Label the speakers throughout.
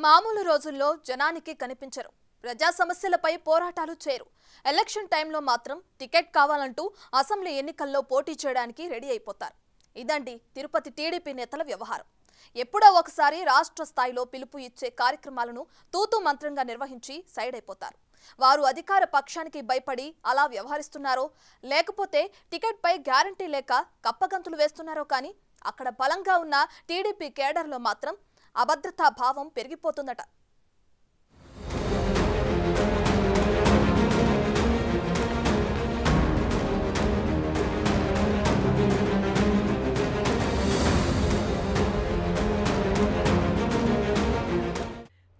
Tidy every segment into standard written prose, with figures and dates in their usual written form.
Speaker 1: మామూలు రోజుల్లో జనానికి కనిపించరు. ప్రజా సమస్యలపై పోరాటాలు చేయరు. ఎలక్షన్ టైంలో మాత్రం టికెట్ కావాలంటూ అసెంబ్లీ ఎన్నికల్లో పోటీ చేయడానికి రెడీ అయిపోతారు. ఇదండి తిరుపతి టీడీపీ నేతల వ్యవహారం. ఎప్పుడో ఒకసారి రాష్ట్ర స్థాయిలో పిలుపు ఇచ్చే కార్యక్రమాలను తూతూ మంత్రంగా నిర్వహించి సైడ్ అయిపోతారు. వారు అధికార పక్షానికి భయపడి అలా వ్యవహరిస్తున్నారో లేకపోతే టికెట్ పై గ్యారంటీ లేక కప్పగంతులు వేస్తున్నారో కానీ అక్కడ బలంగా ఉన్న టీడీపీ కేడర్లో మాత్రం అభద్రతా భావం పెరిగిపోతుందట.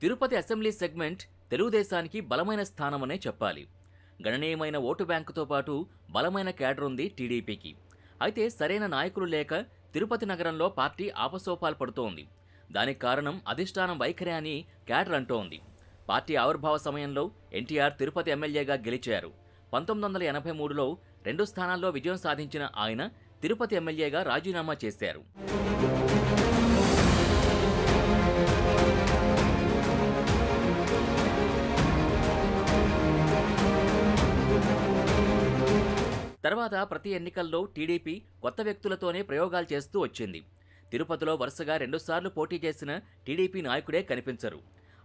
Speaker 2: తిరుపతి అసెంబ్లీ సెగ్మెంట్ తెలుగుదేశానికి బలమైన స్థానమనే చెప్పాలి. గణనీయమైన ఓటు బ్యాంకుతో పాటు బలమైన క్యాడర్ ఉంది టీడీపీకి. అయితే సరైన నాయకులు లేక తిరుపతి నగరంలో పార్టీ ఆపసోపాలు పడుతోంది. దానికి కారణం అధిష్టానం వైఖరి అని క్యాడర్ అంటోంది. పార్టీ ఆవిర్భావ సమయంలో ఎన్టీఆర్ తిరుపతి ఎమ్మెల్యేగా గెలిచారు. 1983లో 2 స్థానాల్లో విజయం సాధించిన ఆయన తిరుపతి ఎమ్మెల్యేగా రాజీనామా చేశారు. తర్వాత ప్రతి ఎన్నికల్లో టీడీపీ కొత్త వ్యక్తులతోనే ప్రయోగాలు చేస్తూ వచ్చింది. తిరుపతిలో వరుసగా 2 సార్లు పోటీ చేసిన టీడీపీ నాయకుడే కనిపించరు.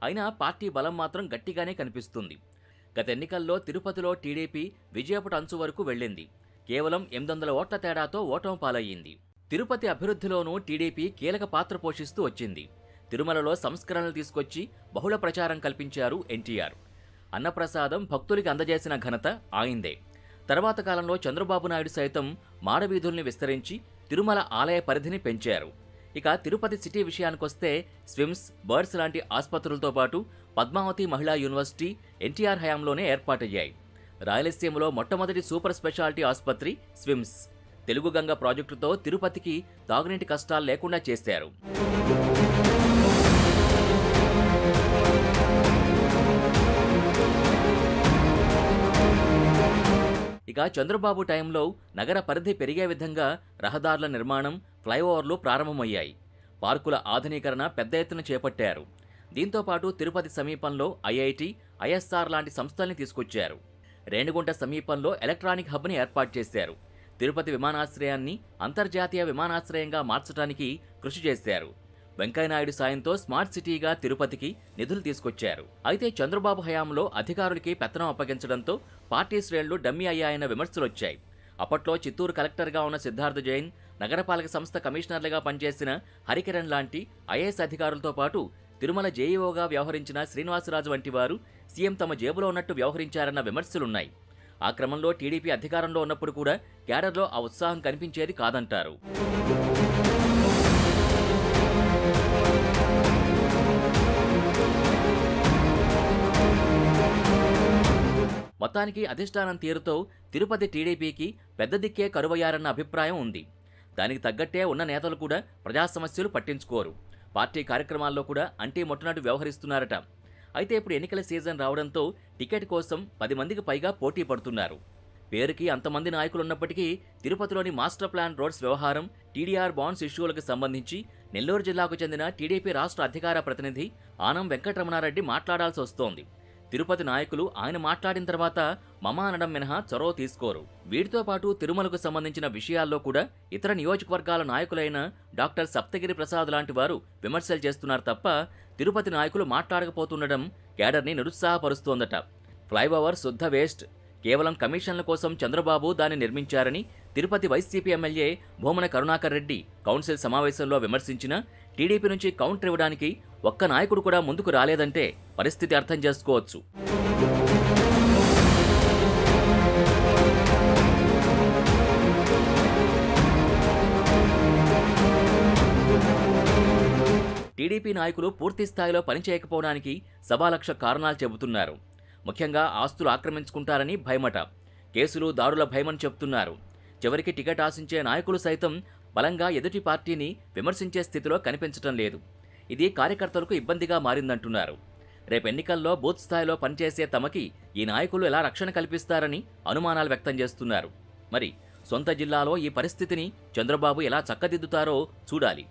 Speaker 2: అయినా పార్టీ బలం మాత్రం గట్టిగానే కనిపిస్తుంది. గత ఎన్నికల్లో తిరుపతిలో టీడీపీ విజయపుట అంచు వరకు వెళ్ళింది. కేవలం 800 ఓట్ల తేడాతో ఓటమి పాలయ్యింది. తిరుపతి అభివృద్ధిలోనూ టీడీపీ కీలక పాత్ర పోషిస్తూ వచ్చింది. తిరుమలలో సంస్కరణలు తీసుకొచ్చి బహుళ ప్రచారం కల్పించారు ఎన్టీఆర్. అన్నప్రసాదం భక్తులకి అందజేసిన ఘనత ఆయిందే. తర్వాత కాలంలో చంద్రబాబు నాయుడు సైతం మాడవీధుల్ని విస్తరించి తిరుమల ఆలయ పరిధిని పెంచారు. ఇక తిరుపతి సిటీ విషయానికొస్తే స్విమ్స్, బర్డ్స్ లాంటి ఆసుపత్రులతో పాటు పద్మావతి మహిళా యూనివర్సిటీ ఎన్టీఆర్ హయాంలోనే ఏర్పాటయ్యాయి. రాయలసీమలో మొట్టమొదటి సూపర్ స్పెషాలిటీ ఆసుపత్రి స్విమ్స్. తెలుగు గంగ ప్రాజెక్టుతో తిరుపతికి తాగునీటి కష్టాలు లేకుండా చేశారు. ఇక చంద్రబాబు టైంలో నగర పరిధి పెరిగే విధంగా రహదారుల నిర్మాణం, ఫ్లైఓవర్లు ప్రారంభమయ్యాయి. పార్కుల ఆధునీకరణ పెద్ద ఎత్తున చేపట్టారు. దీంతో పాటు తిరుపతి సమీపంలో ఐఐటి, ఐఎస్ఆర్ లాంటి సంస్థల్ని తీసుకొచ్చారు. రేణిగుంట సమీపంలో ఎలక్ట్రానిక్ హబ్ని ఏర్పాటు చేశారు. తిరుపతి విమానాశ్రయాన్ని అంతర్జాతీయ విమానాశ్రయంగా మార్చడానికి కృషి చేశారు. వెంకయ్యనాయుడు సాయంతో స్మార్ట్ సిటీగా తిరుపతికి నిధులు తీసుకొచ్చారు. అయితే చంద్రబాబు హయాంలో అధికారులకి పెత్తనం అప్పగించడంతో పార్టీ శ్రేణులు డమ్మీ అయ్యాయన్న విమర్శలొచ్చాయి. అప్పట్లో చిత్తూరు కలెక్టర్గా ఉన్న సిద్ధార్థ జైన్, నగరపాలక సంస్థ కమిషనర్లుగా పనిచేసిన హరికిరణ్ లాంటి ఐఏఎస్ అధికారులతో పాటు తిరుమల జేఈఓగా వ్యవహరించిన శ్రీనివాసరాజు వంటి వారు సీఎం తమ జేబులో ఉన్నట్టు వ్యవహరించారన్న విమర్శలున్నాయి. ఆ క్రమంలో టీడీపీ అధికారంలో ఉన్నప్పుడు కూడా క్యాడర్లో ఆ ఉత్సాహం కనిపించేది కాదంటారు. మొత్తానికి అధిష్టానం తీరుతో తిరుపతి టీడీపీకి పెద్ద దిక్కే కరువయ్యారన్న అభిప్రాయం ఉంది. దానికి తగ్గట్టే ఉన్న నేతలు కూడా ప్రజా సమస్యలు పట్టించుకోరు. పార్టీ కార్యక్రమాల్లో కూడా అంటీ ముట్టనట్టు వ్యవహరిస్తున్నారట. అయితే ఇప్పుడు ఎన్నికల సీజన్ రావడంతో టికెట్ కోసం 10 మందికి పైగా పోటీ పడుతున్నారు. పేరుకి అంతమంది నాయకులున్నప్పటికీ తిరుపతిలోని మాస్టర్ ప్లాన్ రోడ్స్ వ్యవహారం, టీడీఆర్ బాండ్స్ ఇష్యూలకు సంబంధించి నెల్లూరు జిల్లాకు చెందిన టీడీపీ రాష్ట్ర అధికార ప్రతినిధి ఆనం వెంకటరమణారెడ్డి మాట్లాడాల్సి వస్తోంది. తిరుపతి నాయకులు ఆయన మాట్లాడిన తర్వాత మమా అనడం మినహా చొరవ తీసుకోరు. వీటితో పాటు తిరుమలకు సంబంధించిన విషయాల్లో కూడా ఇతర నియోజకవర్గాల నాయకులైన డాక్టర్ సప్తగిరి ప్రసాద్ లాంటి వారు విమర్శలు చేస్తున్నారు తప్ప తిరుపతి నాయకులు మాట్లాడకపోతుండడం క్యాడర్ని నిరుత్సాహపరుస్తోందట. ఫ్లైఓవర్ శుద్ధ వేస్ట్, కేవలం కమిషన్ల కోసం చంద్రబాబు దాన్ని నిర్మించారని Tirupati YCP MLA Bhumana Karunakar Reddy council సమావేశంలో విమర్శించినా టీడీపీ నుంచి కౌంటర్ ఇవ్వడానికి ఒక్క నాయకుడు కూడా ముందుకు రాలేదంటే పరిస్థితి అర్థం చేసుకోవచ్చు. టీడీపీ నాయకులు పూర్తి స్థాయిలో పనిచేయకపోవడానికి 1.25 కారణాలు చెబుతున్నారు. ముఖ్యంగా ఆస్తులు ఆక్రమించుకుంటారని భయమట. కేసులు, దాడుల భయమని చెబుతున్నారు. చివరికి టికెట్ ఆశించే నాయకులు సైతం బలంగా ఎదుటి పార్టీని విమర్శించే స్థితిలో కనిపించటం లేదు. ఇది కార్యకర్తలకు ఇబ్బందిగా మారిందంటున్నారు. రేపు ఎన్నికల్లో బూత్ స్థాయిలో పనిచేసే తమకి ఈ నాయకులు ఎలా రక్షణ కల్పిస్తారని అనుమానాలు వ్యక్తం చేస్తున్నారు. మరి సొంత జిల్లాలో ఈ పరిస్థితిని చంద్రబాబు ఎలా చక్కదిద్దుతారో చూడాలి.